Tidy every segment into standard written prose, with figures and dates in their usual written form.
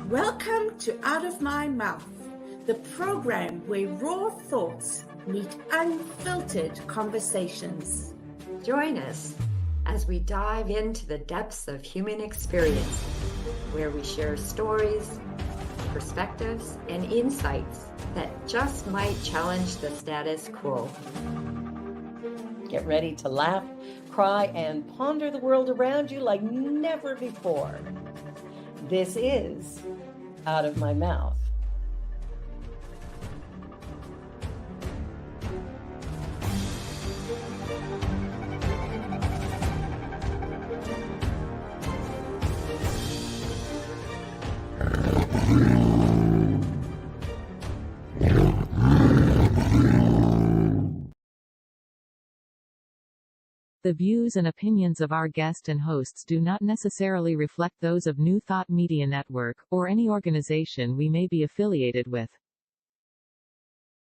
Welcome to Out of My Mouth, the program where raw thoughts meet unfiltered conversations. Join us as we dive into the depths of human experience, where we share stories, perspectives, and insights that just might challenge the status quo. Get ready to laugh, cry, and ponder the world around you like never before. This is Out of My Mouth. The views and opinions of our guest and hosts do not necessarily reflect those of New Thought Media Network, or any organization we may be affiliated with.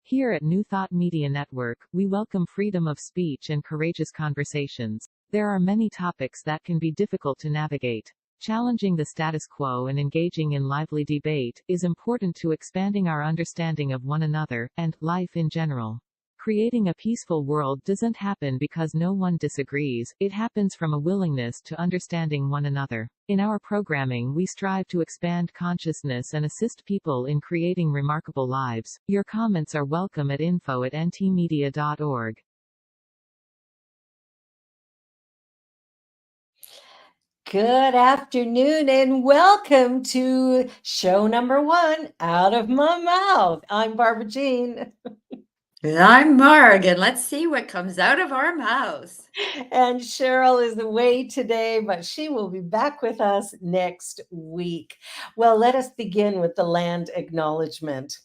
Here at New Thought Media Network, we welcome freedom of speech and courageous conversations. There are many topics that can be difficult to navigate. Challenging the status quo and engaging in lively debate is important to expanding our understanding of one another, and life in general. Creating a peaceful world doesn't happen because no one disagrees, it happens from a willingness to understanding one another. In our programming, we strive to expand consciousness and assist people in creating remarkable lives. Your comments are welcome at info@ntmedia.org. Good afternoon and welcome to show number 1, Out of My Mouth. I'm Barbara Jean. And I'm Marg, and let's see what comes out of our mouths. And Cheryl is away today, but she will be back with us next week. Well, let us begin with the land acknowledgement.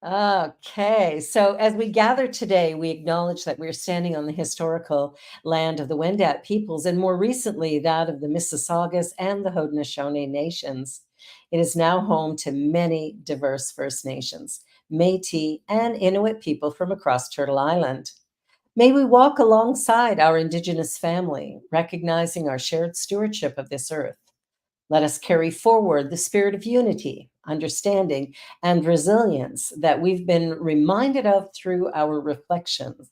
Okay, so as we gather today, we acknowledge that we're standing on the historical land of the Wendat peoples, and more recently that of the Mississaugas and the Haudenosaunee nations. It is now home to many diverse First Nations, Métis, and Inuit people from across Turtle Island. May we walk alongside our Indigenous family, recognizing our shared stewardship of this earth. Let us carry forward the spirit of unity, understanding, and resilience that we've been reminded of through our reflections.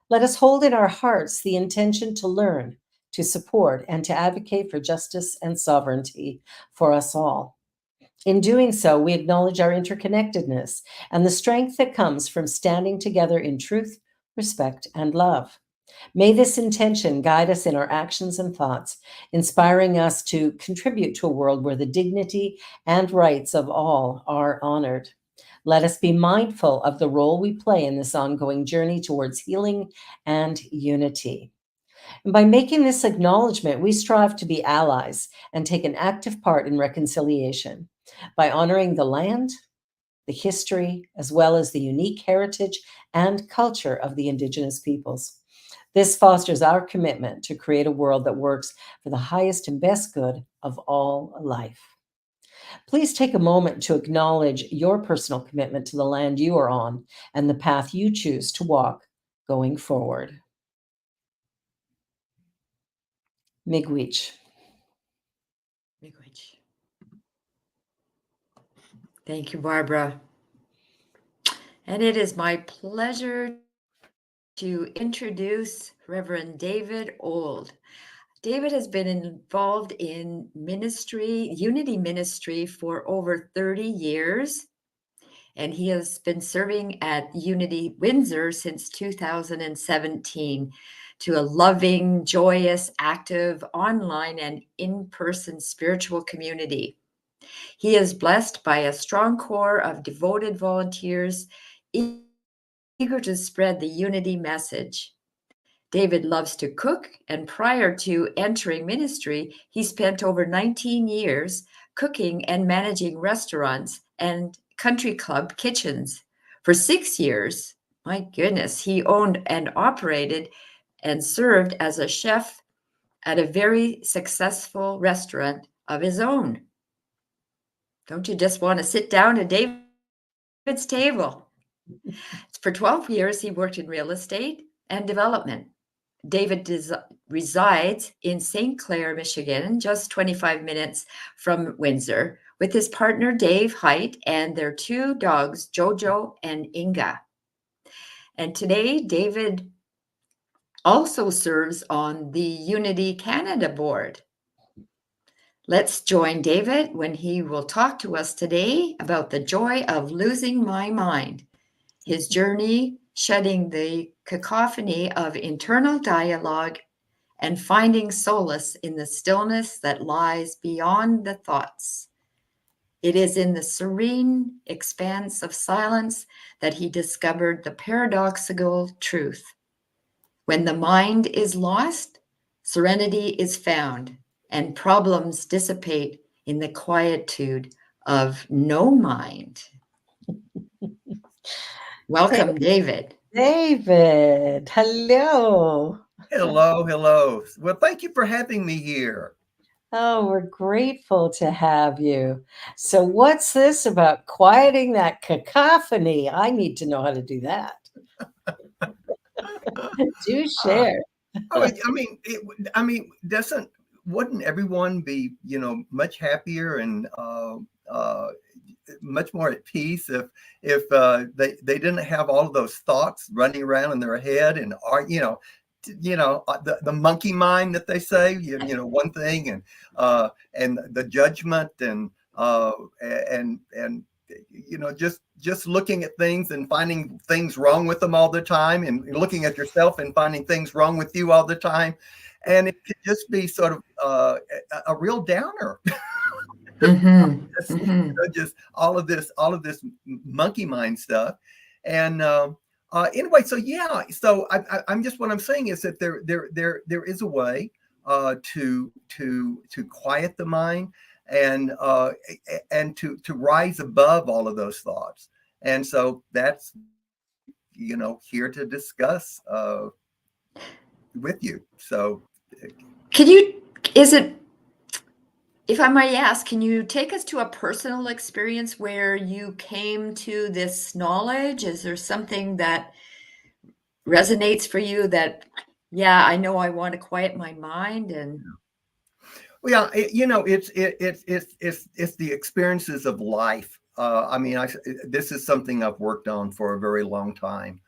Let us hold in our hearts the intention to learn, to support, and to advocate for justice and sovereignty for us all. In doing so, we acknowledge our interconnectedness and the strength that comes from standing together in truth, respect, and love. May this intention guide us in our actions and thoughts, inspiring us to contribute to a world where the dignity and rights of all are honored. Let us be mindful of the role we play in this ongoing journey towards healing and unity. And by making this acknowledgement, we strive to be allies and take an active part in reconciliation by honoring the land, the history, as well as the unique heritage and culture of the Indigenous peoples. This fosters our commitment to create a world that works for the highest and best good of all life. Please take a moment to acknowledge your personal commitment to the land you are on and the path you choose to walk going forward. Miigwech. Miigwech. Thank you, Barbara. And it is my pleasure to introduce Reverend David Old. David has been involved in ministry, Unity ministry, for over 30 years, and he has been serving at Unity Windsor since 2017 to a loving, joyous, active, online and in-person spiritual community. He is blessed by a strong core of devoted volunteers eager to spread the unity message. David loves to cook, and prior to entering ministry, he spent over 19 years cooking and managing restaurants and country club kitchens. For 6 years, my goodness, he owned and operated and served as a chef at a very successful restaurant of his own. Don't you just want to sit down at David's table? For 12 years, he worked in real estate and development. David resides in St. Clair, Michigan, just 25 minutes from Windsor, with his partner Dave Height and their two dogs, Jojo and Inga. And today, David also serves on the Unity Canada board. Let's join David when he will talk to us today about the joy of losing my mind, his journey shedding the cacophony of internal dialogue and finding solace in the stillness that lies beyond the thoughts. It is in the serene expanse of silence that he discovered the paradoxical truth. When the mind is lost, serenity is found, and problems dissipate in the quietude of no mind. Welcome, David. David, hello. Hello, hello. Well, thank you for having me here. Oh, we're grateful to have you. So, what's this about quieting that cacophony? I need to know how to do that. Do share. Wouldn't everyone be, much happier and much more at peace if they didn't have all of those thoughts running around in their head and are, the monkey mind that they say, one thing and the judgment and just looking at things and finding things wrong with them all the time, and looking at yourself and finding things wrong with you all the time. And it could just be sort of a real downer. Just all of this monkey mind stuff. And anyway, so I'm just, what I'm saying is that there is a way to quiet the mind and to rise above all of those thoughts. And so that's, here to discuss with you. So if I might ask, can you take us to a personal experience where you came to this knowledge? Is there something that resonates for you that, yeah, I know I want to quiet my mind? And well, it's the experiences of life. This is something I've worked on for a very long time,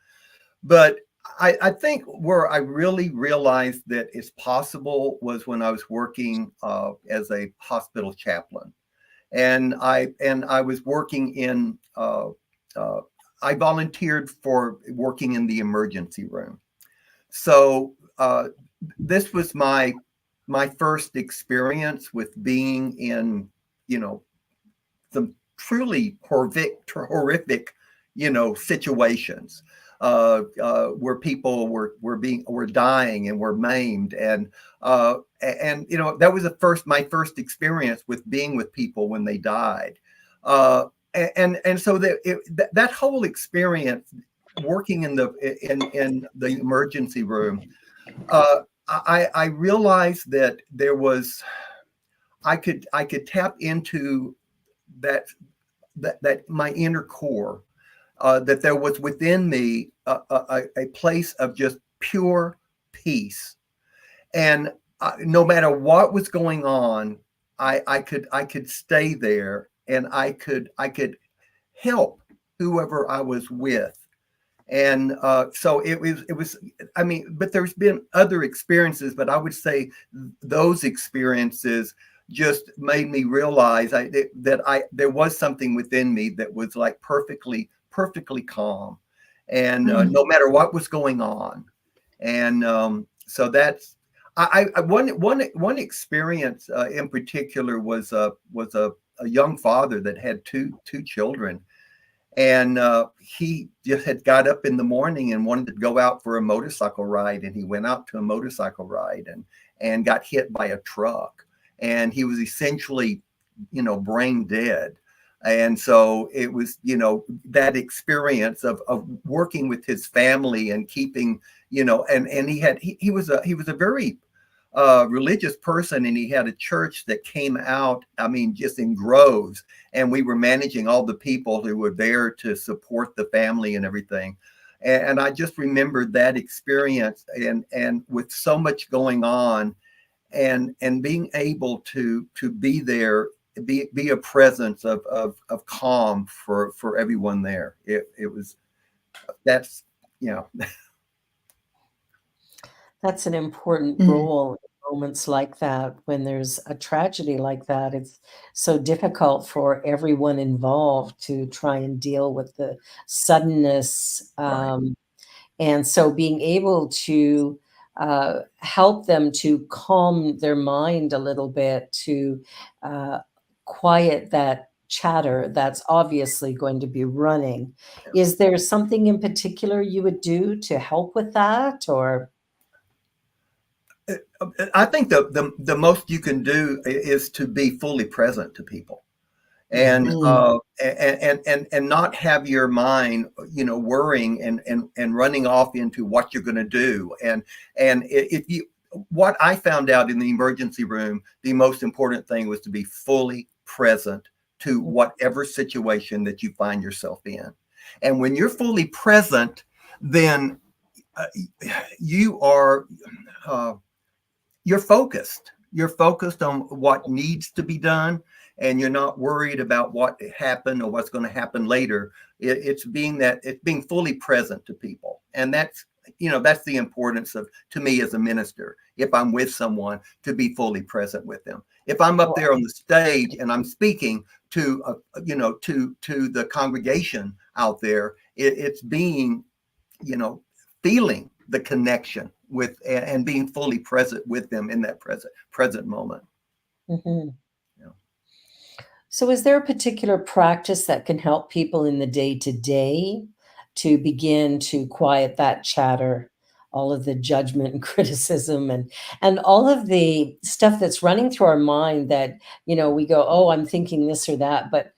but I think where I really realized that it's possible was when I was working as a hospital chaplain, and I was working in. I volunteered for working in the emergency room, so this was my first experience with being in some truly horrific situations. Where people were dying and were maimed, and that was my first experience with being with people when they died, and so that whole experience working in the emergency room, I realized that I could tap into that my inner core. That there was within me a place of just pure peace, and no matter what was going on, I could stay there, and I could help whoever I was with, and so it was. But there's been other experiences, but I would say those experiences just made me realize that there was something within me that was like perfectly calm, and no matter what was going on. And so that's one experience in particular was a young father that had two children, and he just had got up in the morning and wanted to go out for a motorcycle ride, and he went out to a motorcycle ride and got hit by a truck, and he was essentially brain dead. And so it was, that experience of working with his family and keeping, and he was a very religious person, and he had a church that came out, just in groves, and we were managing all the people who were there to support the family and everything. And I just remembered that experience, and with so much going on, and being able to be there, be a presence of calm for everyone there. It was, that's, you know. That's an important Mm. role in moments like that. When there's a tragedy like that, it's so difficult for everyone involved to try and deal with the suddenness. Right. And so being able to help them to calm their mind a little bit, to quiet that chatter that's obviously going to be running. Is there something in particular you would do to help with that, or? I think the most you can do is to be fully present to people, and Mhm. and not have your mind, worrying and running off into what you're going to do. And if you, what I found out in the emergency room, the most important thing was to be fully present to whatever situation that you find yourself in. And when you're fully present, then you are. You're focused. You're focused on what needs to be done, and you're not worried about what happened or what's going to happen later. It's being fully present to people, and that's the importance of, to me as a minister, if I'm with someone, to be fully present with them. If I'm up there on the stage and I'm speaking to to the congregation out there, it's being, feeling the connection with, and being fully present with them in that present moment. Mhm. Yeah. So is there a particular practice that can help people in the day to day to begin to quiet that chatter, all of the judgment and criticism, and all of the stuff that's running through our mind that, we go, oh, I'm thinking this or that, but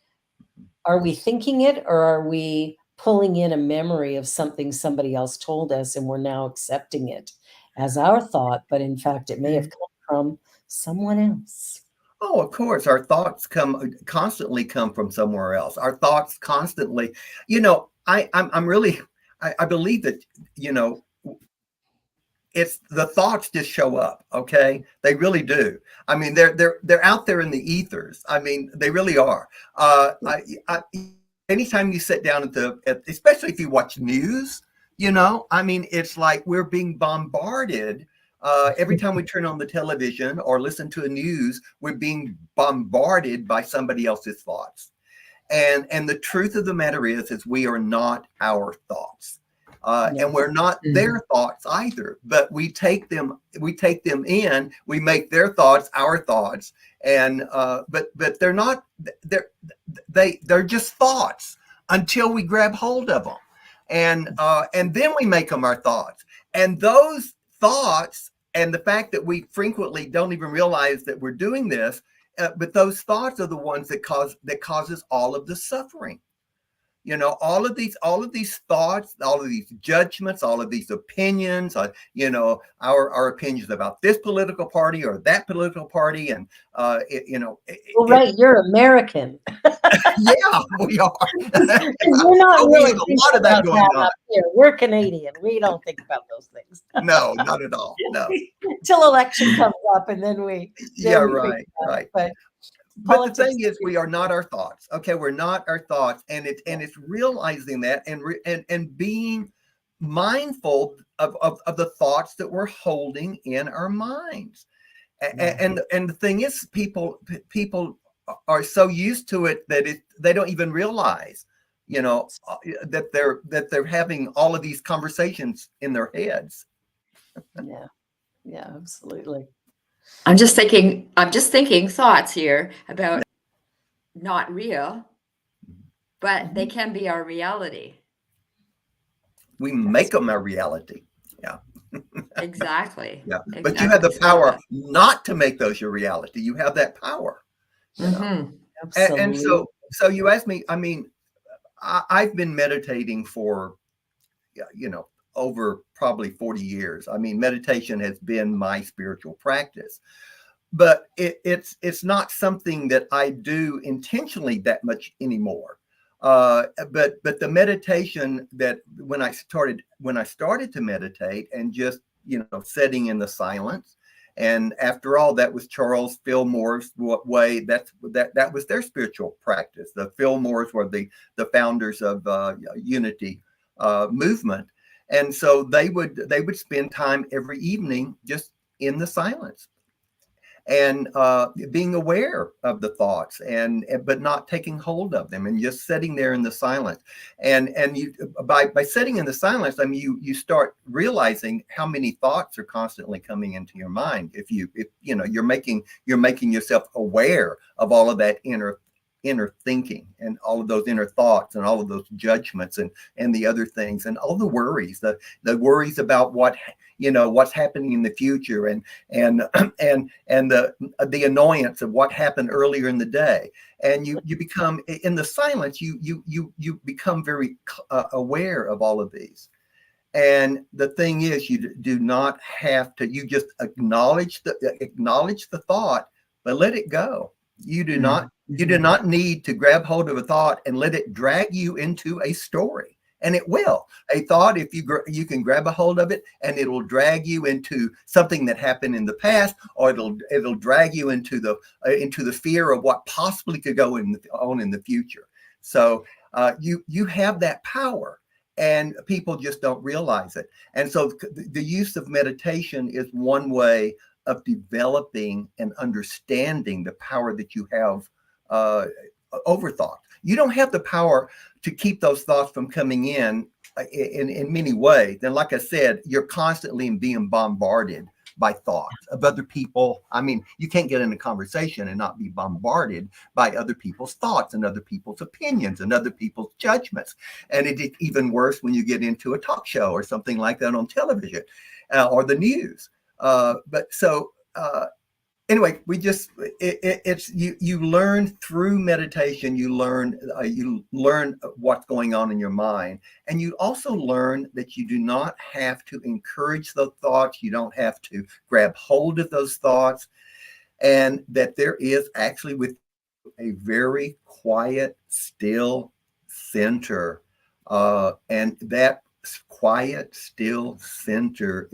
are we thinking it, or are we pulling in a memory of something somebody else told us and we're now accepting it as our thought, but in fact it may have come from someone else? Oh, of course, our thoughts constantly come from somewhere else. Our thoughts constantly, I'm really, I believe that, it's the thoughts just show up. Okay, they really do. I mean, they're out there in the ethers. I mean, they really are. Anytime you sit down especially if you watch news, I mean, it's like we're being bombarded. Every time we turn on the television or listen to a news, we're being bombarded by somebody else's thoughts. And the truth of the matter is we are not our thoughts. And we're not their thoughts either, but we take them in, we make their thoughts our thoughts. And but they're not, they're just thoughts until we grab hold of them. And then we make them our thoughts. And those thoughts, and the fact that we frequently don't even realize that we're doing this, but those thoughts are the ones that causes all of the suffering. All of these thoughts, all of these judgments, all of these opinions, our opinions about this political party or that political party. And, Well, right, you're American. Yeah, we are. We're not We really have a lot of that going on. up here. We're Canadian. We don't think about those things. No, not at all. No. Till election comes up, and then we. Yeah, we right. But the thing is, we are not our thoughts. Okay, we're not our thoughts, and it's realizing that, and being mindful of the thoughts that we're holding in our minds. And the thing is, people are so used to it that they don't even realize, that they're having all of these conversations in their heads. Yeah, absolutely. I'm just thinking thoughts here about not real, but they can be our reality. We make them our reality. Yeah. Exactly. Yeah. But you have the power not to make those your reality. You have that power. Absolutely. And so you asked me, I mean, I've been meditating for, over probably 40 years. I mean, meditation has been my spiritual practice, but it's not something that I do intentionally that much anymore. But the meditation that when I started to meditate and just, sitting in the silence, and after all, that was Charles Fillmore's way. That was their spiritual practice. The Fillmores were the founders of Unity movement, and so they would spend time every evening just in the silence, and being aware of the thoughts, but not taking hold of them, and just sitting there in the silence. And you, by sitting in the silence, I mean, you start realizing how many thoughts are constantly coming into your mind. If you're making yourself aware of all of that inner thinking, and all of those inner thoughts, and all of those judgments, and the other things, and all the worries, the worries about what's happening in the future, and the annoyance of what happened earlier in the day. And you become, in the silence, you become very aware of all of these. And the thing is, you do not have to, you just acknowledge the thought, but let it go. You do not need to grab hold of a thought and let it drag you into a story. And it will. A thought, if you can grab a hold of it, and it'll drag you into something that happened in the past, or it'll drag you into the fear of what possibly could go on in the future. So you have that power, and people just don't realize it. And so the use of meditation is one way of developing and understanding the power that you have over thought. You don't have the power to keep those thoughts from coming in many ways. And like I said, you're constantly being bombarded by thoughts of other people. I mean, you can't get in a conversation and not be bombarded by other people's thoughts, and other people's opinions, and other people's judgments. And it's even worse when you get into a talk show or something like that on television or the news. Anyway, you learn through meditation. You learn what's going on in your mind, and you also learn that you do not have to encourage those thoughts. You don't have to grab hold of those thoughts, and that there is actually with a very quiet, still center, and that quiet, still center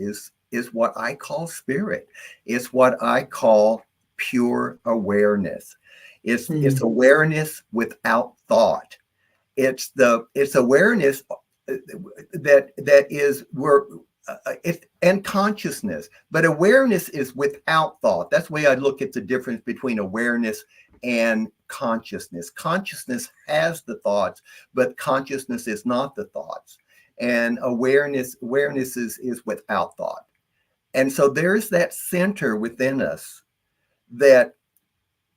is what I call spirit. It's what I call pure awareness. It's awareness without thought. It's awareness that is and consciousness. But awareness is without thought. That's the way I look at the difference between awareness and consciousness. Consciousness has the thoughts, but consciousness is not the thoughts. And awareness is without thought. And so there's that center within us that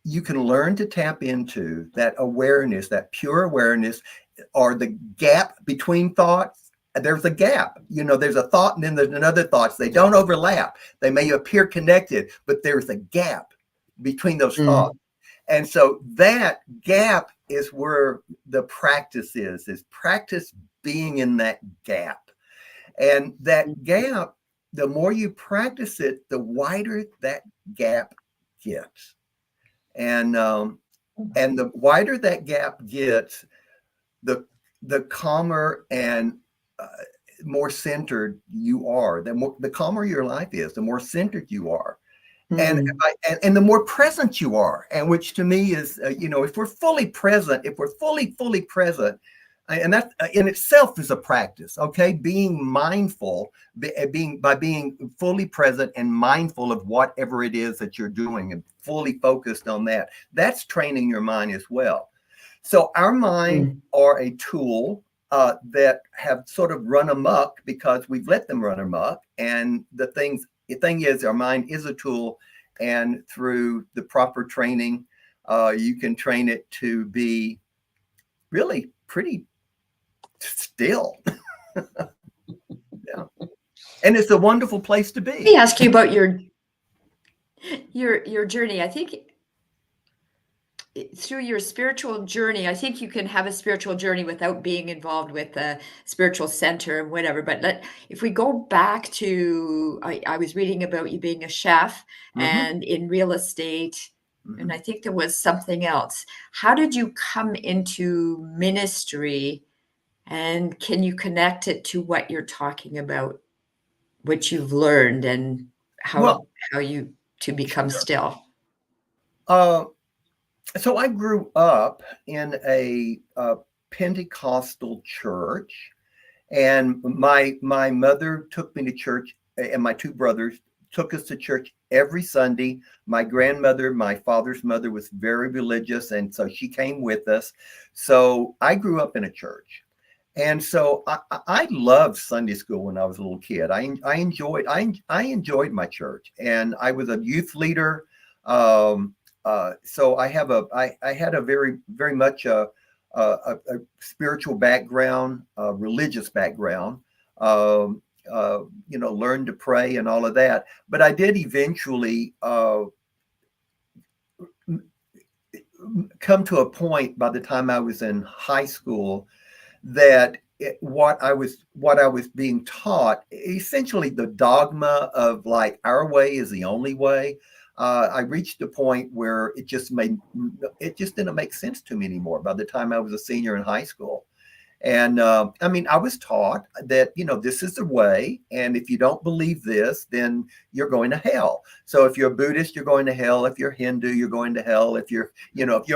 you can learn to tap into, that awareness, that pure awareness, or the gap between thoughts. There's a gap. There's a thought and then there's another thought. They don't overlap. They may appear connected, but there's a gap between those thoughts. And so that gap is where the practice is practice being in that gap. And that gap, the more you practice it, the wider that gap gets. And the wider that gap gets, the calmer and more centered you are. The calmer your life is, the more centered you are. And the more present you are. And which to me is, if we're fully present, fully present, and that in itself is a practice, okay? Being mindful, by being fully present and mindful of whatever it is that you're doing, and fully focused on that. That's training your mind as well. So our mind are a tool that have sort of run amok because we've let them run amok. And the thing is, our mind is a tool, and through the proper training, you can train it to be really pretty still. Yeah. And it's a wonderful place to be. Let me ask you about your journey. I think through your spiritual journey, I think you can have a spiritual journey without being involved with a spiritual center and whatever. But if we go back to, I was reading about you being a chef and in real estate, Mhm. And I think there was something else. How did you come into ministry? And can you connect it to what you're talking about, what you've learned and Well, how you to become sure. still? Uh, so I grew up in a Pentecostal church, and my mother took me to church, and my two brothers took us to church every Sunday. My grandmother, my father's mother, was very religious, and so she came with us. So I grew up in a church. And so I loved Sunday school when I was a little kid. I enjoyed my church, and I was a youth leader. So I had a very much a spiritual background, a religious background. Um, learned to pray and all of that. But I did eventually come to a point by the time I was in high school that what I was being taught, essentially the dogma of like our way is the only way. I reached a point where it just didn't make sense to me anymore by the time I was a senior in high school. And I mean, I was taught that, this is the way. And if you don't believe this, then you're going to hell. So if you're a Buddhist, you're going to hell. If you're Hindu, you're going to hell. If you're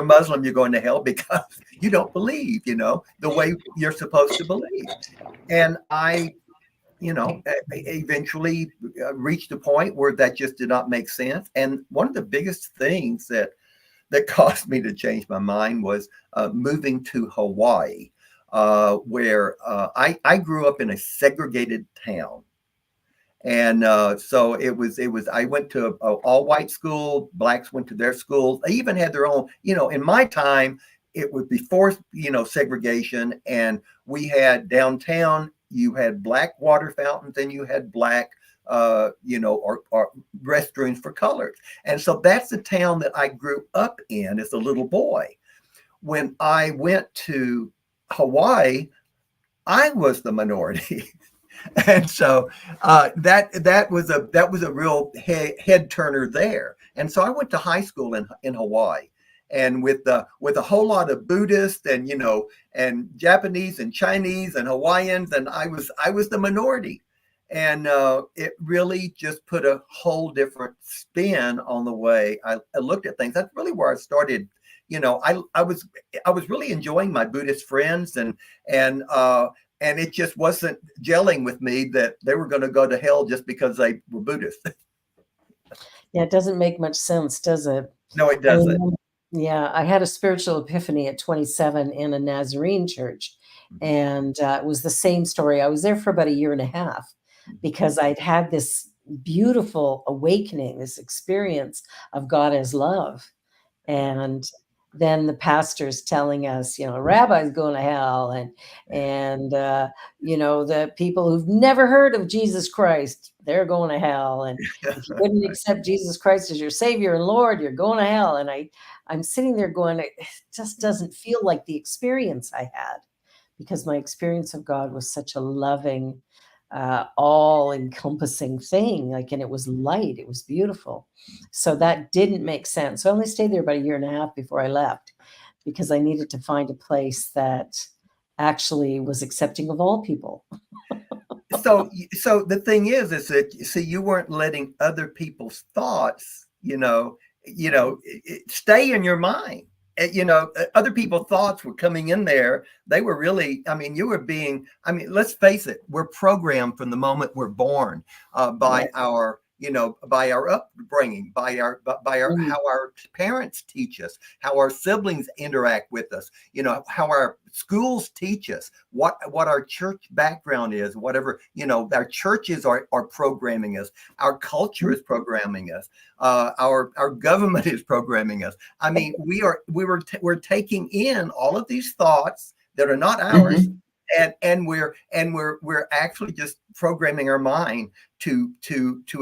Muslim, you're going to hell because you don't believe, the way you're supposed to believe. And I eventually reached a point where that just did not make sense. And one of the biggest things that caused me to change my mind was moving to Hawaii. Where I grew up in a segregated town. And so it was, I went to a all white school, blacks went to their schools. They even had their own, in my time, it was before, segregation. And we had downtown, you had black water fountains and you had black, or restrooms for colors. And so that's the town that I grew up in as a little boy. When I went to Hawaii, I was the minority. And so that was a real head turner there. And so I went to high school in Hawaii, and with a whole lot of Buddhists and and Japanese and Chinese and Hawaiians, and I was the minority. And it really just put a whole different spin on the way I looked at things. That's really where I started. I was really enjoying my Buddhist friends, and it just wasn't gelling with me that they were going to go to hell just because they were Buddhist. Yeah, it doesn't make much sense, does it? No, it doesn't. Yeah, I had a spiritual epiphany at 27 in a Nazarene church, and it was the same story. I was there for about a year and a half because I'd had this beautiful awakening, this experience of God as love. And then the pastor's telling us, a rabbi's going to hell, and the people who've never heard of Jesus Christ, they're going to hell. And if you wouldn't accept Jesus Christ as your Savior and Lord, you're going to hell. And I'm sitting there going, it just doesn't feel like the experience I had, because my experience of God was such a loving, all-encompassing thing. And it was light, it was beautiful. So that didn't make sense. So I only stayed there about a year and a half before I left, because I needed to find a place that actually was accepting of all people. So the thing is that, see, you weren't letting other people's thoughts, stay in your mind. Other people's thoughts were coming in there. They were really, let's face it, we're programmed from the moment we're born by our upbringing, by our how our parents teach us, how our siblings interact with us, how our schools teach us, what our church background is, whatever, our churches are programming us, our culture is programming us, our government is programming us. I mean, we're taking in all of these thoughts that are not ours. And we're actually just programming our mind to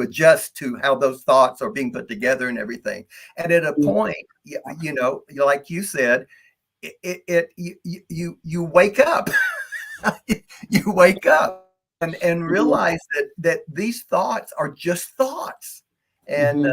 adjust to how those thoughts are being put together and everything. And at a point, like you said, you wake up, you wake up and realize that these thoughts are just thoughts. And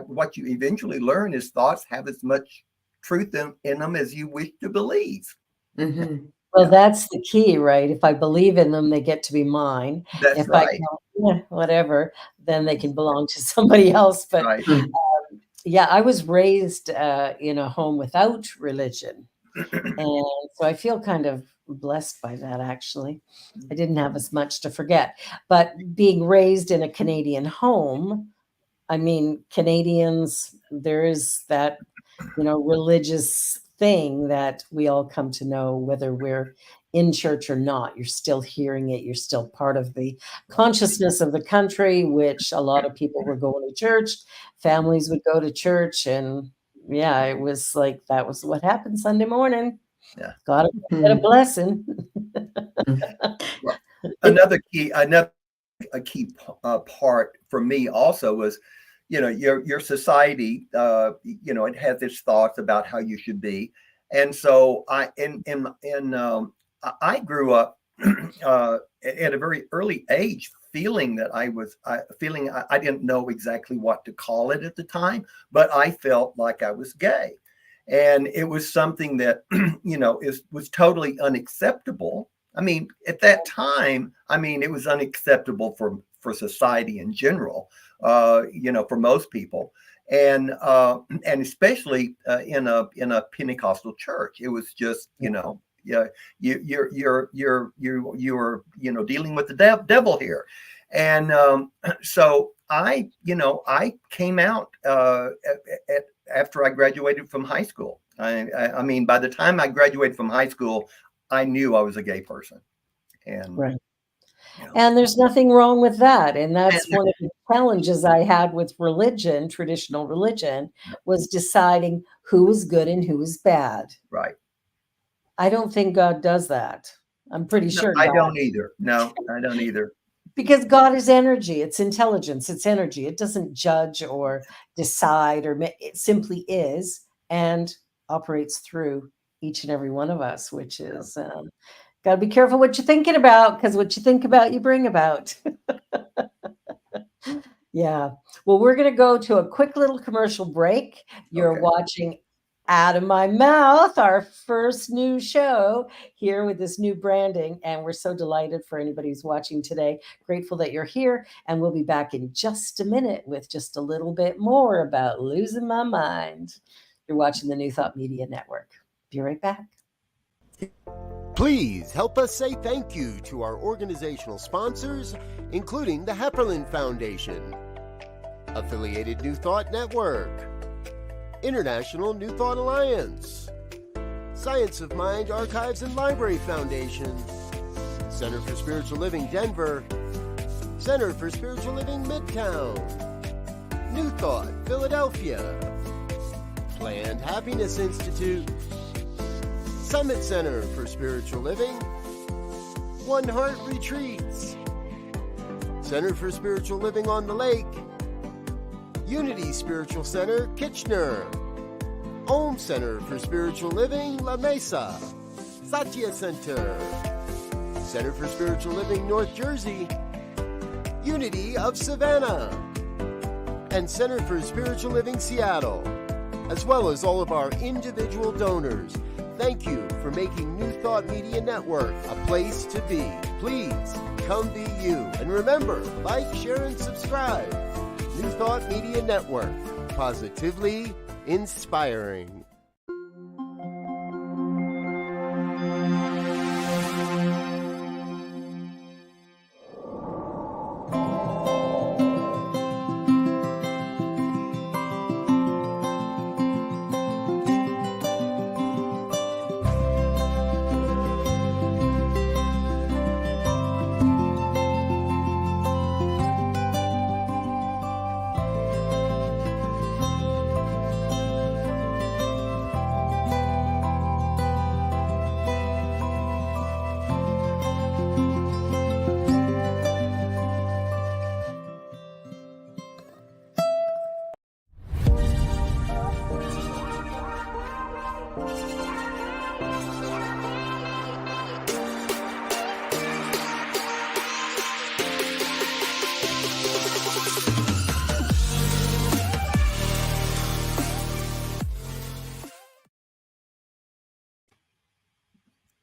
what you eventually learn is thoughts have as much truth in them as you wish to believe. Mm-hmm. Well, that's the key, right? If I believe in them, they get to be mine. That's If right. I go, whatever, then they can belong to somebody else. But Right. yeah, I was raised in a home without religion. And so I feel kind of blessed by that, actually. I didn't have as much to forget. But being raised in a Canadian home, I mean, Canadians, there is that, religious thing that we all come to know, whether we're in church or not. You're still hearing it. You're still part of the consciousness of the country, which a lot of people were going to church. Families would go to church. And yeah, it was like, that was what happened Sunday morning. Yeah. Got get a blessing. Well, another key part for me also was, your society, it has its thoughts about how you should be. And so I grew up at a very early age feeling that I didn't know exactly what to call it at the time, but I felt like I was gay. And it was something that, was totally unacceptable. I mean, at that time, it was unacceptable for society in general, for most people. And especially in a Pentecostal church, it was just, you're dealing with the devil here. And so I came out after I graduated from high school. I mean, by the time I graduated from high school, I knew I was a gay person. And right. And there's nothing wrong with that. And that's one of the challenges I had with religion, traditional religion, was deciding who was good and who was bad. Right. I don't think God does that. I'm pretty sure God. I don't either. No, I don't either. Because God is energy. It's intelligence. It's energy. It doesn't judge or decide, it simply is and operates through each and every one of us, which is got to be careful what you're thinking about, because what you think about, you bring about. Yeah. Well, we're going to go to a quick little commercial break. You're watching Out of My Mouth, our first new show here with this new branding. And we're so delighted for anybody who's watching today. Grateful that you're here. And we'll be back in just a minute with just a little bit more about losing my mind. You're watching the New Thought Media Network. Be right back. Please help us say thank you to our organizational sponsors, including the Hepperlin Foundation, Affiliated New Thought Network, International New Thought Alliance, Science of Mind Archives and Library Foundation, Center for Spiritual Living Denver, Center for Spiritual Living Midtown, New Thought Philadelphia, Planned Happiness Institute, Summit Center for Spiritual Living, One Heart Retreats, Center for Spiritual Living on the Lake, Unity Spiritual Center Kitchener, Om Center for Spiritual Living La Mesa, Satya Center, Center for Spiritual Living North Jersey, Unity of Savannah, and Center for Spiritual Living Seattle, as well as all of our individual donors. Thank you for making New Thought Media Network a place to be. Please come be you. And remember, like, share, and subscribe. New Thought Media Network, positively inspiring.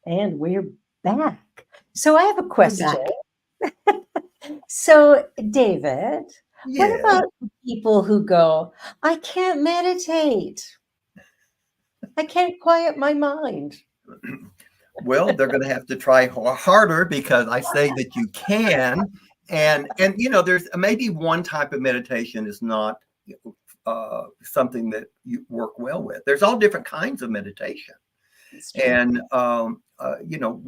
And we're back. So I have a We're question. back. So, David, what Yeah. about people who go, I can't meditate? I can't quiet my mind. Well, they're going to have to try harder, because I say that you can. And you know, there's maybe one type of meditation is not something that you work well with. There's all different kinds of meditation. And you know,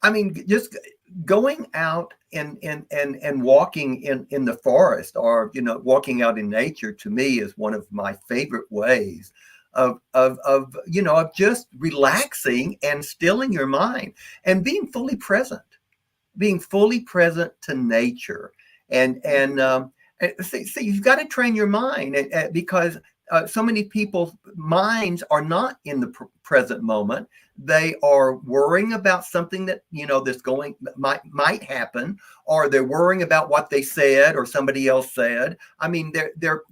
I mean, just going out and walking in the forest, or you know, walking out in nature, to me is one of my favorite ways of you know, of just relaxing and stilling your mind and being fully present to nature. And see, you've got to train your mind, because so many people's minds are not in the present moment. They are worrying about something that, you know, that's going might happen, or they're worrying about what they said or somebody else said. I mean, their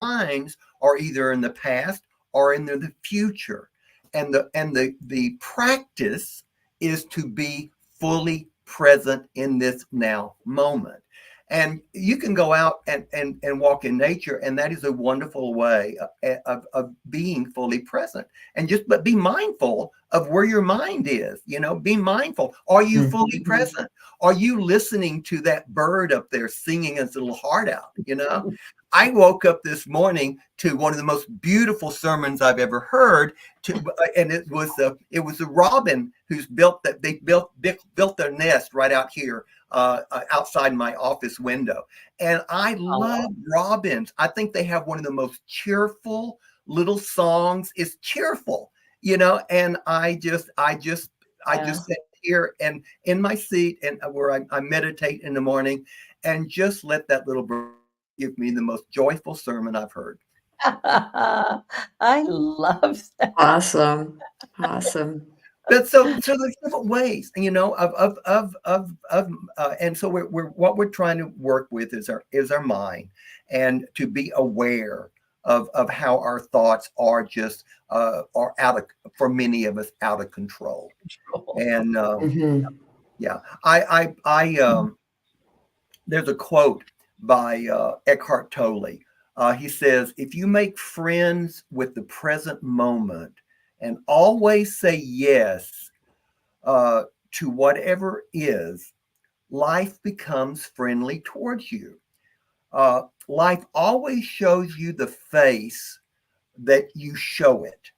minds are either in the past or in the future. And the practice is to be fully present in this now moment. And you can go out and walk in nature, and that is a wonderful way of being fully present. And but be mindful of where your mind is. You know, be mindful. Are you fully present? Are you listening to that bird up there singing his little heart out? You know, I woke up this morning to one of the most beautiful sermons I've ever heard. And it was a robin who's built their nest right out here outside my office window. And I love robins. I think they have one of the most cheerful little songs. It's cheerful, you know. And I just sit here and in my seat, and where I meditate in the morning, and just let that little bird give me the most joyful sermon I've heard. I love that. Awesome. But so there's different ways, you know, and so what we're trying to work with is our mind, and to be aware of how our thoughts are just are for many of us, out of control. And yeah, I there's a quote by Eckhart Tolle. He says, if you make friends with the present moment and always say yes to whatever is, life becomes friendly towards you. Life always shows you the face that you show it.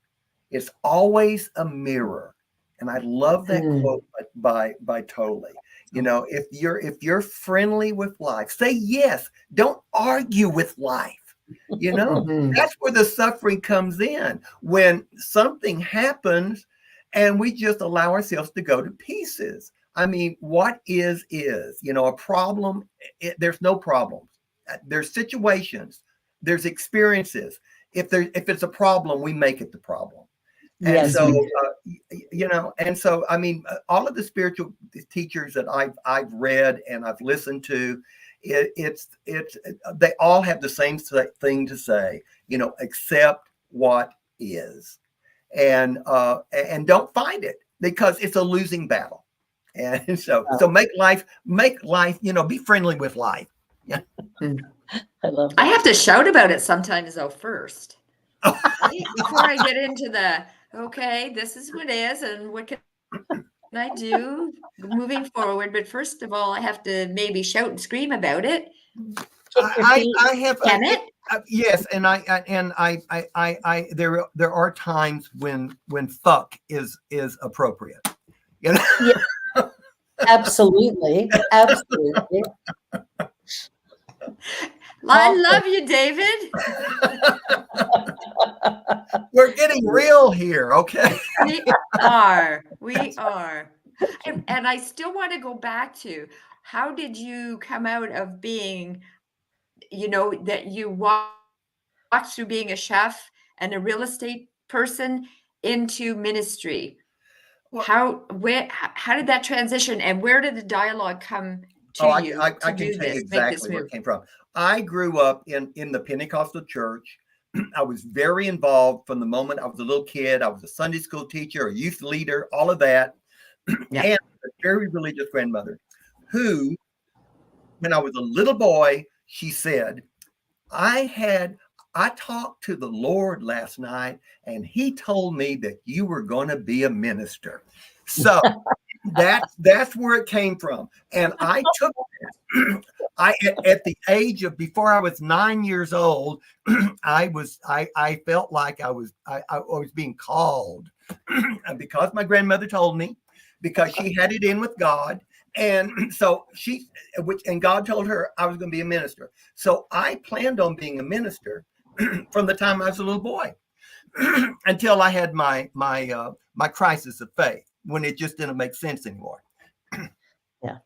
It's always a mirror. And I love that quote by Tolle. You know, if you're friendly with life, say yes. Don't argue with life. You know, that's where the suffering comes in, when something happens and we just allow ourselves to go to pieces. I mean, what is, you know, a problem. There's no problems. There's situations, there's experiences. If it's a problem, we make it the problem. And Yes, so, you know, and so, I mean, all of the spiritual teachers that I've read and I've listened to, they all have the same thing to say, you know, accept what is, and don't fight it, because it's a losing battle. And so make life, you know, be friendly with life. Yeah. I love that. I have to shout about it sometimes though first. Before I get into the, okay, this is what is and what can I do moving forward. But first of all, I have to maybe shout and scream about it. I have, Can it? yes, and I there are times when fuck is appropriate. You know? Yeah, absolutely. I love you, David. We're getting real here, okay? We are. And I still want to go back to, how did you come out of being, you know, that you walked through being a chef and a real estate person into ministry? Well, how did that transition, and where did the dialogue come to you? I can tell you exactly where it came from. I grew up in the Pentecostal church. I was very involved from the moment I was a little kid. I was a Sunday school teacher, a youth leader, all of that. Yeah. and a very religious grandmother who, when I was a little boy, she said, I talked to the Lord last night and he told me that you were going to be a minister. So that's where it came from. And I took it. At the age of, before I was 9 years old, I felt like I was being called because my grandmother told me, because she had it in with God. And so and God told her I was going to be a minister. So I planned on being a minister from the time I was a little boy until I had my crisis of faith, when it just didn't make sense anymore. Yeah.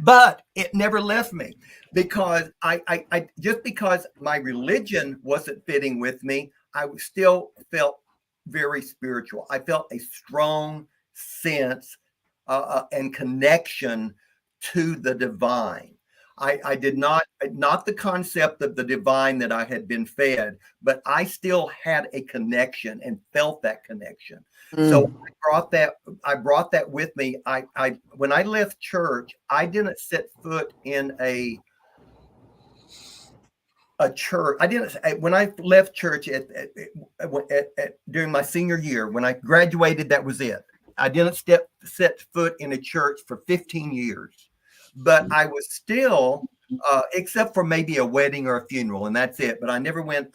But it never left me, because I just because my religion wasn't fitting with me, I still felt very spiritual. I felt a strong sense and connection to the divine. I did not the concept of the divine that I had been fed, but I still had a connection and felt that connection. So I brought that with me. I when I left church, I didn't set foot in a church. When I left church during my senior year, when I graduated, that was it. I didn't set foot in a church for 15 years, but I was still, except for maybe a wedding or a funeral, and that's it. But I never went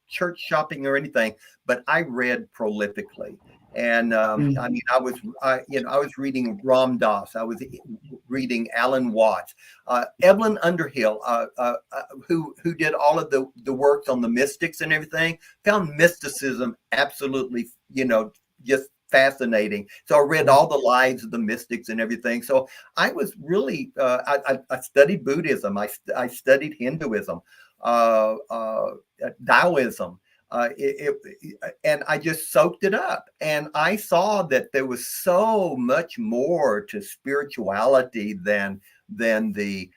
church shopping or anything. But I read prolifically, and I mean, I was reading Ram Dass, I was reading Alan Watts, Evelyn Underhill, who did all of the works on the mystics and everything. Found mysticism absolutely, just fascinating. So I read all the lives of the mystics and everything. So I was really, I studied Buddhism. I studied Hinduism, Taoism, and I just soaked it up. And I saw that there was so much more to spirituality than the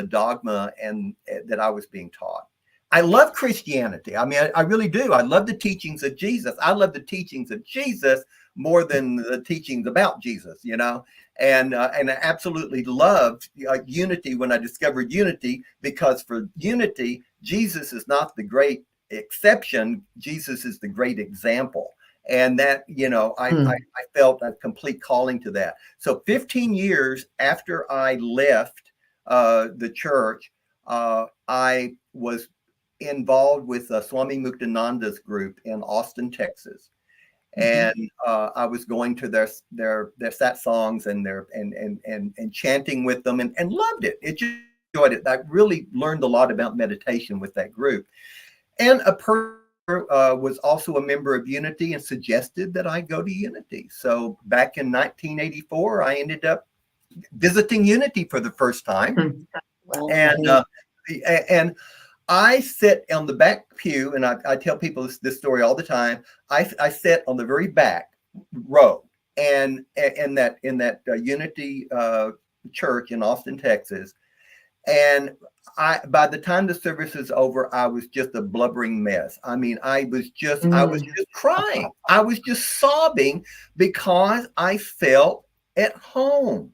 dogma and that I was being taught. I love Christianity. I mean, I really do. I love the teachings of Jesus. I love the teachings of Jesus more than the teachings about Jesus, and I absolutely loved unity when I discovered unity, because for unity, Jesus is not the great exception. Jesus is the great example. And that, I felt a complete calling to that. So 15 years after I left the church, I was involved with Swami Muktananda's group in Austin, Texas. And I was going to their satsangs and and chanting with them, and loved it. It just enjoyed it. I really learned a lot about meditation with that group. And a person was also a member of Unity and suggested that I go to Unity. So back in 1984, I ended up visiting Unity for the first time. Well, And I sit on the back pew, and I tell people this story all the time. I sit on the very back row, and in that Unity church in Austin, Texas. And by the time the service is over, I was just a blubbering mess. I mean, I was just crying. I was just sobbing because I felt at home.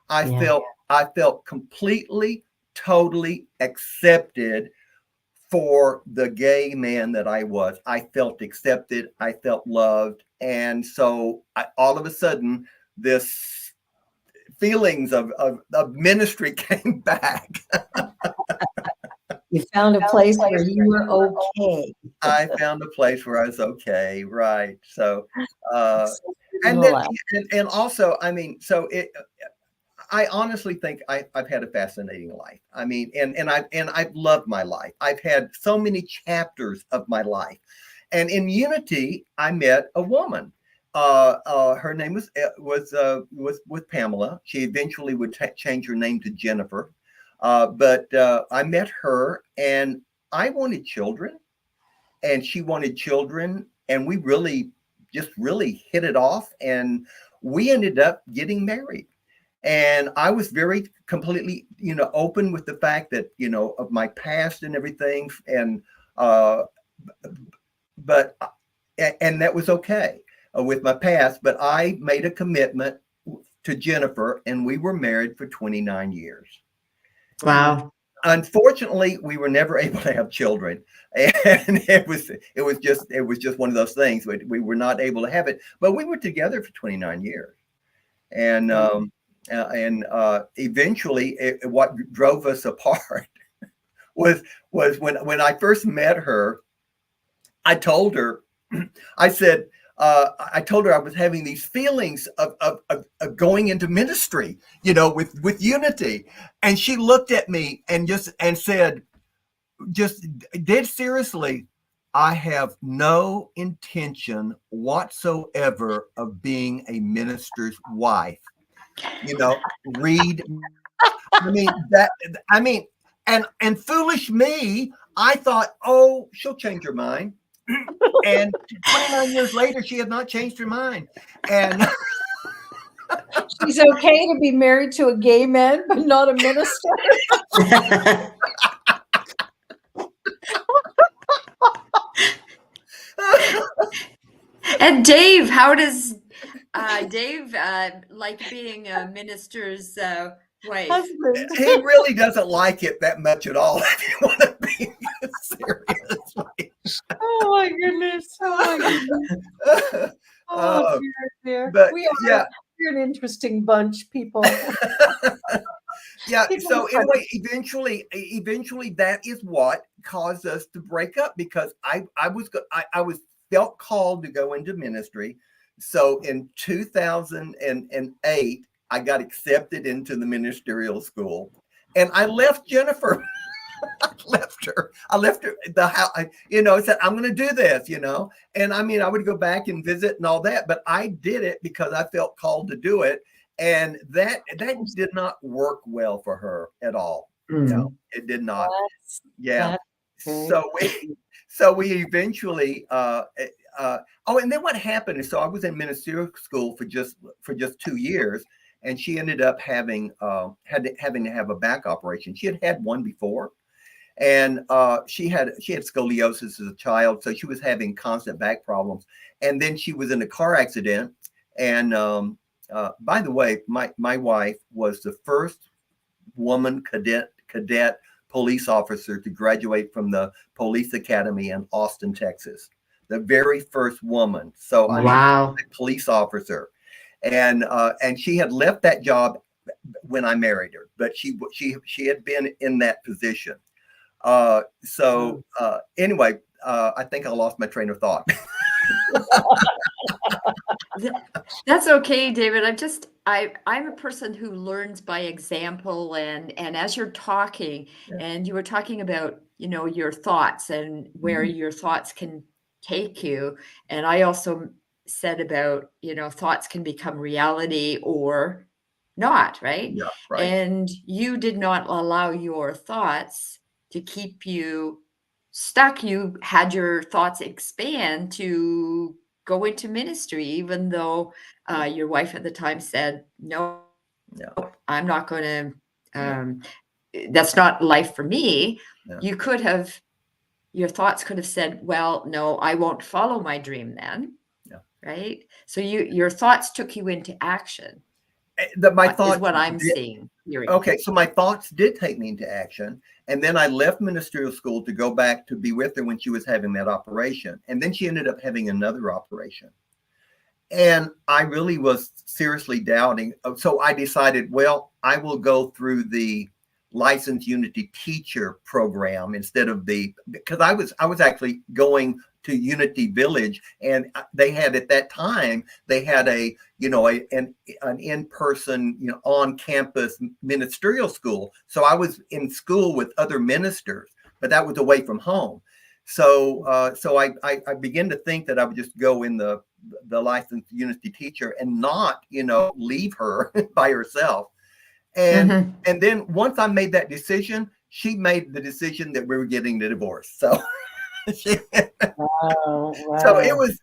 I felt completely, totally accepted for the gay man that I was. I felt accepted. I felt loved. And so all of a sudden, this feelings of ministry came back. You found a place where you were okay. I found a place where I was okay. Right. So, and also, I mean, so I honestly think I've had a fascinating life. I mean, and I've loved my life. I've had so many chapters of my life, and in Unity, I met a woman. Her name was Pamela. She eventually would change her name to Jennifer, but I met her, and I wanted children, and she wanted children, and we really hit it off, and we ended up getting married. And I was very completely, open with the fact that, of my past and everything. And, and that was okay with my past. But I made a commitment to Jennifer, and we were married for 29 years. Wow. Unfortunately, we were never able to have children, and it was just one of those things. We were not able to have it, but we were together for 29 years, and eventually, what drove us apart was when I first met her. I told her, I said, I told her I was having these feelings of going into ministry, with Unity. And she looked at me and said, just dead seriously, I have no intention whatsoever of being a minister's wife. Read. And foolish me, I thought, oh, she'll change her mind. And 29 years later, she had not changed her mind. And She's okay to be married to a gay man, but not a minister. And Dave, how does Dave like being a minister's wife? Husband. he really doesn't like it that much at all, if you want to be serious. Oh my goodness. Oh my goodness. Oh, dear. But We're an interesting bunch, people. Yeah. So anyway, eventually that is what caused us to break up, because I felt called to go into ministry. So in 2008, I got accepted into the ministerial school, and I left Jennifer. I left her the house, said, I'm going to do this, and I would go back and visit and all that, but I did it because I felt called to do it. And that did not work well for her at all. No, it did not. Yeah. So we eventually, and then what happened is, so I was in ministerial school for just 2 years, and she ended up having to have a back operation. She had one before, and she had scoliosis as a child, so she was having constant back problems. And then she was in a car accident, and by the way, my wife was the first woman cadet police officer to graduate from the police academy in Austin, Texas. The very first woman. So Wow. A police officer, and she had left that job when I married her, but she had been in that position. Anyway, I think I lost my train of thought. That's okay, David. I'm a person who learns by example, and as you're talking, and you were talking about, your thoughts and where your thoughts can take you. And I also said about, thoughts can become reality or not, right? Yeah, right. And you did not allow your thoughts to keep you stuck. You had your thoughts expand to go into ministry, even though your wife at the time said, no, I'm not going to, that's not life for me. Yeah. Your thoughts could have said, well, no, I won't follow my dream then. Yeah. Right. So your thoughts took you into action. My thoughts is what I'm seeing. Okay, so my thoughts did take me into action, and then I left ministerial school to go back to be with her when she was having that operation, and then she ended up having another operation, and I really was seriously doubting. So I decided, well, I will go through the licensed Unity teacher program instead of because I was actually going to Unity Village, and they had, at that time, they had an in-person, on campus ministerial school. So I was in school with other ministers, but that was away from home. So I began to think that I would just go in the licensed Unity teacher and not, leave her by herself. And and then once I made that decision, she made the decision that we were getting the divorce. So wow. So it was,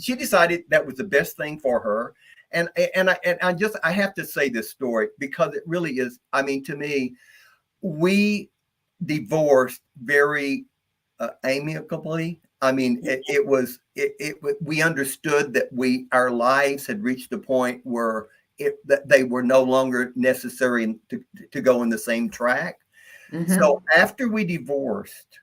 she decided that was the best thing for her. And I have to say this story because it really is, to me, we divorced very amicably. We understood that our lives had reached a point where that they were no longer necessary to go in the same track. Mhm. So after we divorced,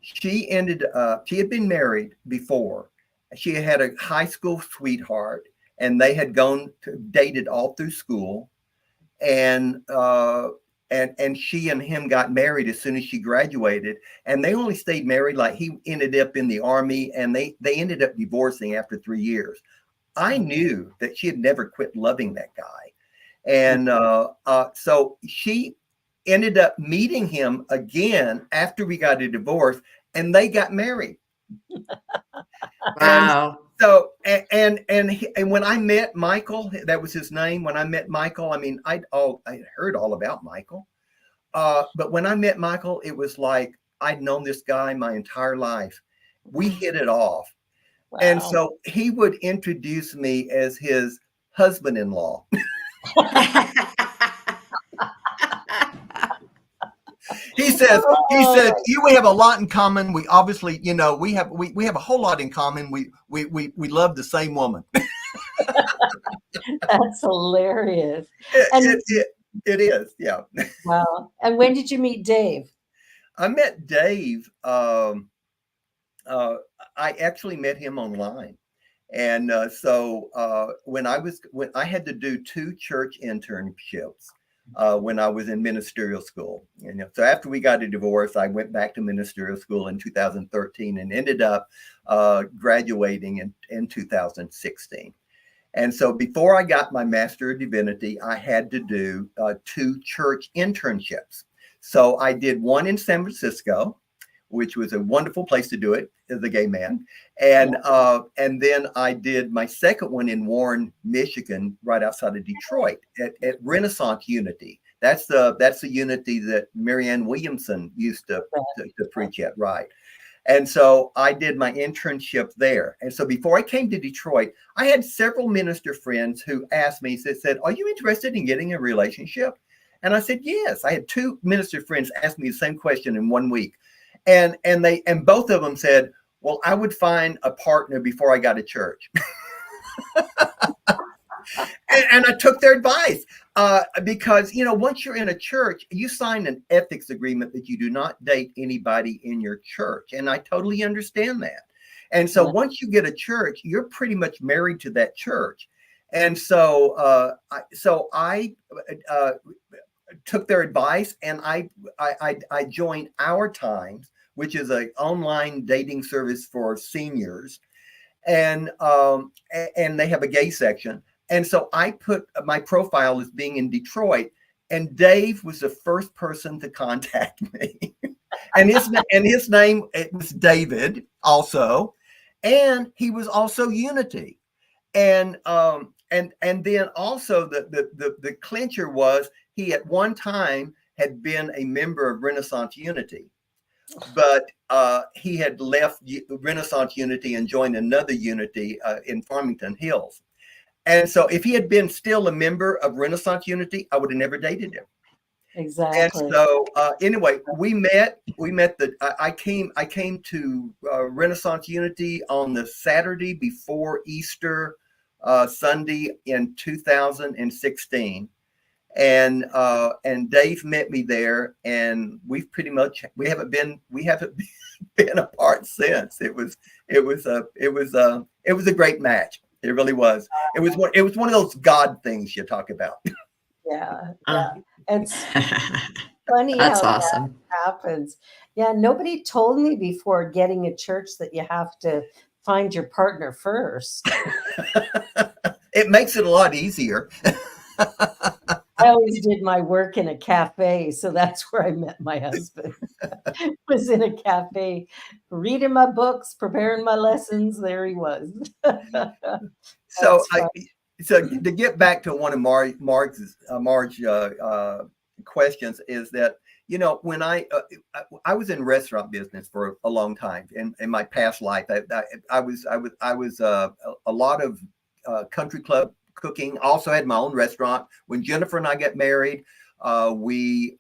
she had been married before. She had a high school sweetheart, and they had dated all through school. And she and him got married as soon as she graduated, and they only stayed married, like he ended up in the army, and they ended up divorcing after 3 years. I knew that she had never quit loving that guy. And so she ended up meeting him again after we got a divorce, and they got married. Wow. So, and when I met Michael, that was his name. When I met Michael, I mean, I heard all about Michael. But when I met Michael, it was like I'd known this guy my entire life. We hit it off. Wow. And so he would introduce me as his husband-in-law. He said, we have a lot in common. We obviously, we have a whole lot in common. We love the same woman. That's hilarious. It is, yeah. Wow. And when did you meet Dave? I met Dave. I actually met him online. And when I had to do 2 church internships when I was in ministerial school. So after we got a divorce, I went back to ministerial school in 2013 and ended up graduating in 2016. And so before I got my Master of Divinity, I had to do 2 church internships. So I did one in San Francisco, which was a wonderful place to do it as a gay man. And then I did my second one in Warren, Michigan, right outside of Detroit at Renaissance Unity. That's the Unity that Marianne Williamson used to preach at, right? And so I did my internship there. And so before I came to Detroit, I had several minister friends who asked me, said, "Are you interested in getting a relationship?" And I said, yes. I had 2 minister friends ask me the same question in 1 week. And both of them said, well, I would find a partner before I got a church. and I took their advice because, once you're in a church, you sign an ethics agreement that you do not date anybody in your church. And I totally understand that. And so once you get a church, you're pretty much married to that church. And so I took their advice, and I joined Our Times, which is an online dating service for seniors, and they have a gay section. And so I put my profile as being in Detroit, and Dave was the first person to contact me, and his name, it was David also, and he was also Unity, and then also the clincher was he at one time had been a member of Renaissance Unity, but he had left Renaissance Unity and joined another Unity in Farmington Hills. And so if he had been still a member of Renaissance Unity, I would have never dated him. Exactly. And so anyway, we met. I came to Renaissance Unity on the Saturday before Easter Sunday in 2016. And Dave met me there, and we haven't been apart since. It was a great match. It really was. It was one of those God things you talk about. Yeah. It's funny That's how awesome. that happens. Yeah, nobody told me before getting a church that you have to find your partner first. It makes it a lot easier. I always did my work in a cafe, so that's where I met my husband. Was in a cafe, reading my books, preparing my lessons. There he was. So to get back to one of Marge's questions is that, when I was in restaurant business for a long time in my past life. I was a lot of country club cooking. Also had my own restaurant. When Jennifer and I got married, we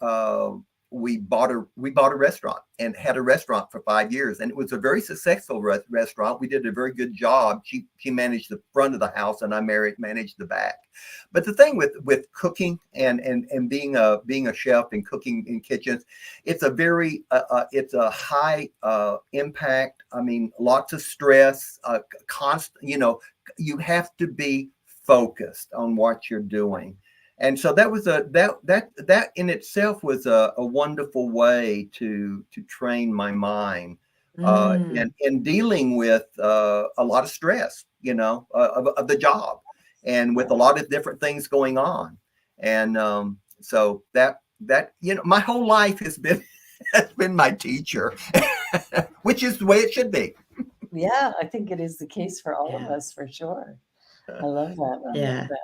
we bought a restaurant and had a restaurant for 5 years, and it was a very successful restaurant. We did a very good job. She managed the front of the house, and I managed the back. But the thing with cooking and being a chef and cooking in kitchens, it's a very it's a high impact. I mean, lots of stress, constant. You have to be focused on what you're doing. And so that was that in itself was a wonderful way to train my mind in dealing with a lot of stress, of the job, and with a lot of different things going on. And so that my whole life has been my teacher, which is the way it should be. Yeah, I think it is the case for all of us, for sure. I love that. I love that.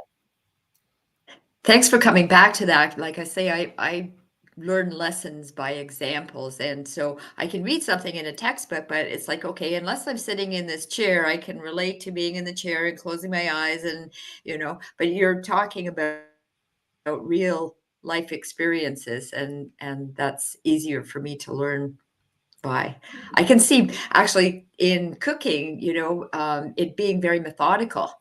Thanks for coming back to that. Like I say, I learn lessons by examples. And so I can read something in a textbook, but it's like, okay, unless I'm sitting in this chair, I can relate to being in the chair and closing my eyes and, but you're talking about real life experiences, and that's easier for me to learn by. I can see actually in cooking, it being very methodical,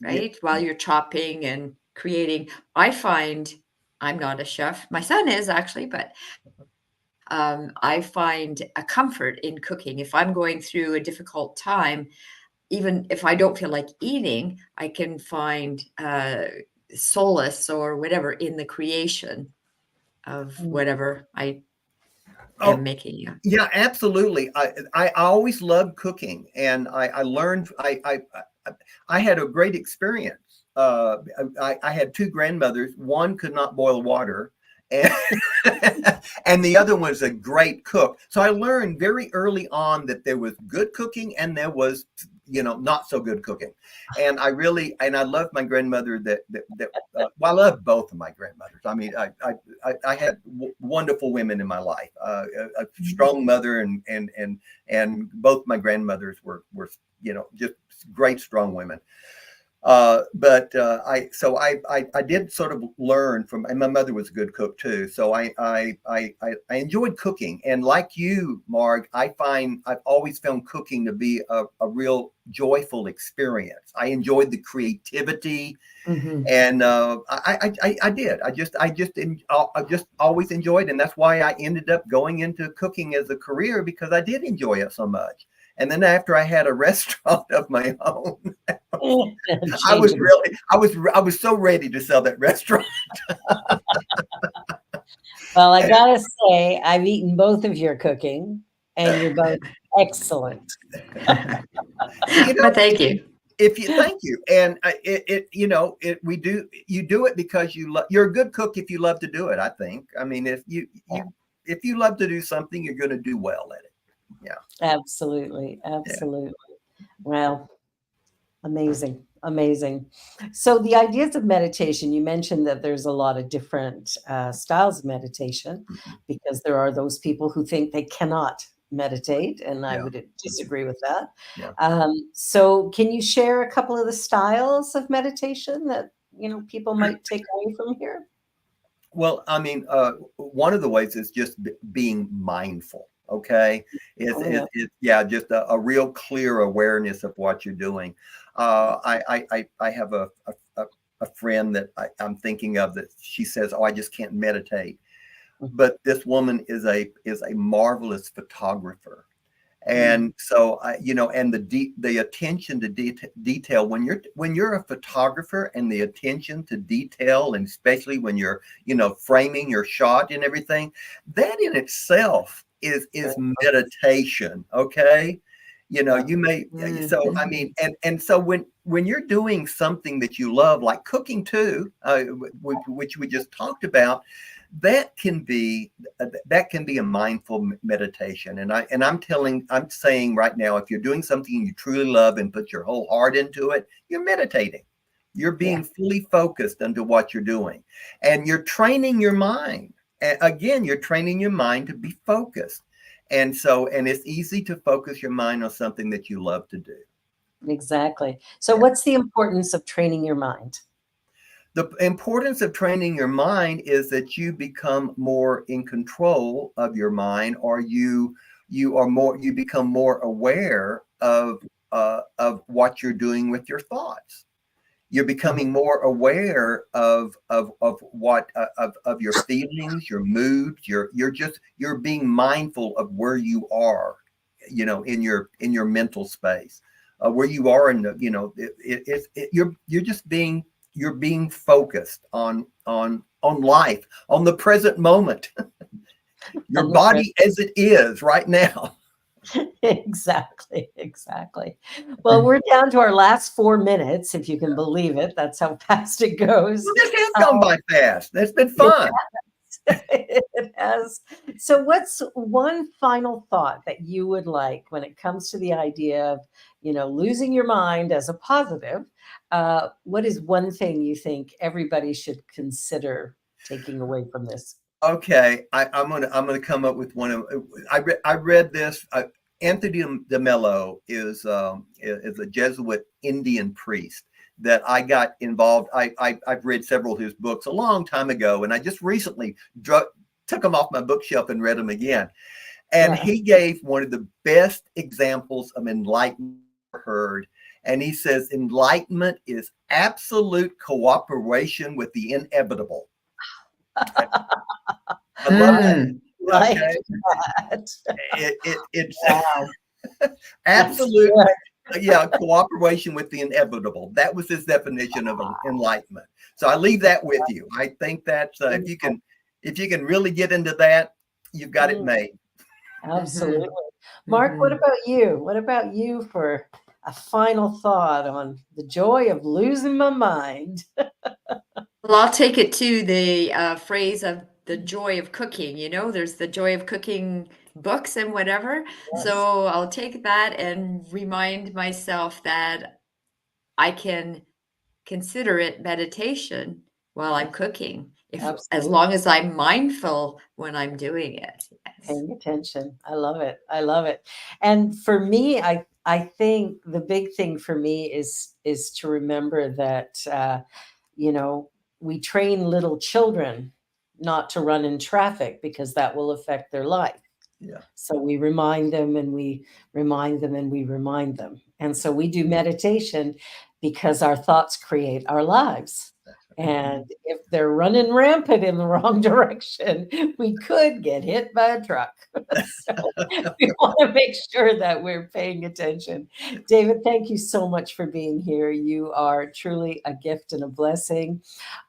right? Yeah. While you're chopping and creating. I find, I'm not a chef. My son is actually, but I find a comfort in cooking. If I'm going through a difficult time, even if I don't feel like eating, I can find solace or whatever in the creation of whatever I am making. Yeah, absolutely. I always loved cooking, and I learned. I had a great experience. I had two grandmothers. One could not boil water, and and the other was a great cook. So I learned very early on that there was good cooking and there was, not so good cooking. And I loved my grandmother. Well, I love both of my grandmothers. I mean, I had wonderful women in my life. A strong mother, and both my grandmothers were just great, strong women. But I did sort of learn from, and my mother was a good cook too. So I enjoyed cooking, and like you, Marg, I've always found cooking to be a real joyful experience. I enjoyed the creativity, and I did. I just always enjoyed, and that's why I ended up going into cooking as a career, because I did enjoy it so much. And then after I had a restaurant of my own, I was so ready to sell that restaurant. Well, I gotta say, I've eaten both of your cooking, and you're both excellent. But thank you. Thank you. And you do it because you're a good cook if you love to do it. I think. I mean, if you love to do something, you're going to do well at it. Yeah, Absolutely. Yeah. Well, amazing. So the ideas of meditation, you mentioned that there's a lot of different styles of meditation, because there are those people who think they cannot meditate, and I would disagree with that. Yeah. So can you share a couple of the styles of meditation that people might take away from here? Well, I mean, one of the ways is just being mindful. Okay. It's just a real clear awareness of what you're doing. I have a friend that I'm thinking of that she says, I just can't meditate. But this woman is a marvelous photographer. And so, and the attention to detail, when you're a photographer, and the attention to detail, and especially when you're, framing your shot and everything, that in itself is meditation. Okay. You may, so, I mean, and so when you're doing something that you love, like cooking too, which we just talked about, that can be a mindful meditation. And I'm saying right now, if you're doing something you truly love and put your whole heart into it, you're meditating. You're being fully focused into what you're doing, and you're training your mind. Again, you're training your mind to be focused. And it's easy to focus your mind on something that you love to do. Exactly. So what's the importance of training your mind? the importance of training your mind is that you become more in control of your mind, or you become more aware of what you're doing with your thoughts. You're becoming more aware of what of your feelings, your moods. You're being mindful of where you are, you know, in your mental space, where you are in the, you know, you're being focused on life, on the present moment, your body as it is right now. Exactly. Well, we're down to our last 4 minutes, if you can believe it. That's how fast it goes. Well, this has gone by fast. That's been fun. It has. So what's one final thought that you would like when it comes to the idea of, you know, losing your mind as a positive? What is one thing you think everybody should consider taking away from this? Okay, I'm gonna come up with one of. I read this. Anthony de Mello is a Jesuit Indian priest that I got involved. I've read several of his books a long time ago, and I just recently took them off my bookshelf and read them again. And he gave one of the best examples of enlightenment I've heard. And he says enlightenment is absolute cooperation with the inevitable. I love that. Okay. It's absolute, cooperation with the inevitable. That was his definition of enlightenment. So I leave that with you. I think that if you can really get into that, you've got it made. Absolutely. Mark, what about you? What about you for a final thought on the joy of losing my mind? Well, I'll take it to the phrase of the joy of cooking. You know, there's the joy of cooking books and whatever. Yes. So I'll take that and remind myself that I can consider it meditation while I'm cooking, as long as I'm mindful when I'm doing it. Yes. Paying attention. I love it. I love it. And for me, I think the big thing for me is to remember that you know, we train little children not to run in traffic because that will affect their life. Yeah. So we remind them and we remind them and we remind them. And so we do meditation because our thoughts create our lives. And if they're running rampant in the wrong direction, we could get hit by a truck. So we want to make sure that we're paying attention. David, thank you so much for being here. You are truly a gift and a blessing.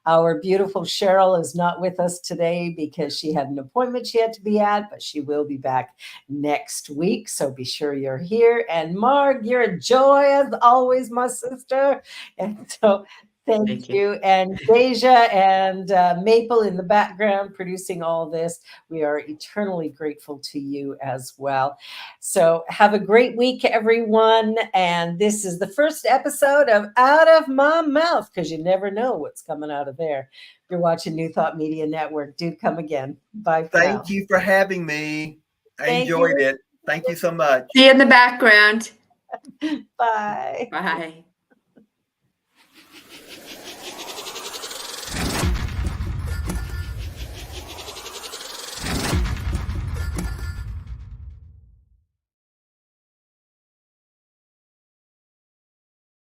Our beautiful Cheryl is not with us today because she had an appointment she had to be at, but she will be back next week. So be sure you're here. And Marg, you're a joy as always, my sister. And so Thank you. And Deja and Maple in the background producing all this. We are eternally grateful to you as well. So have a great week, everyone. And this is the first episode of Out of My Mouth, because you never know what's coming out of there. If you're watching New Thought Media Network, do come again. Bye for now. Thank you for having me. I enjoyed it. Thank you so much. See you in the background. Bye. Bye.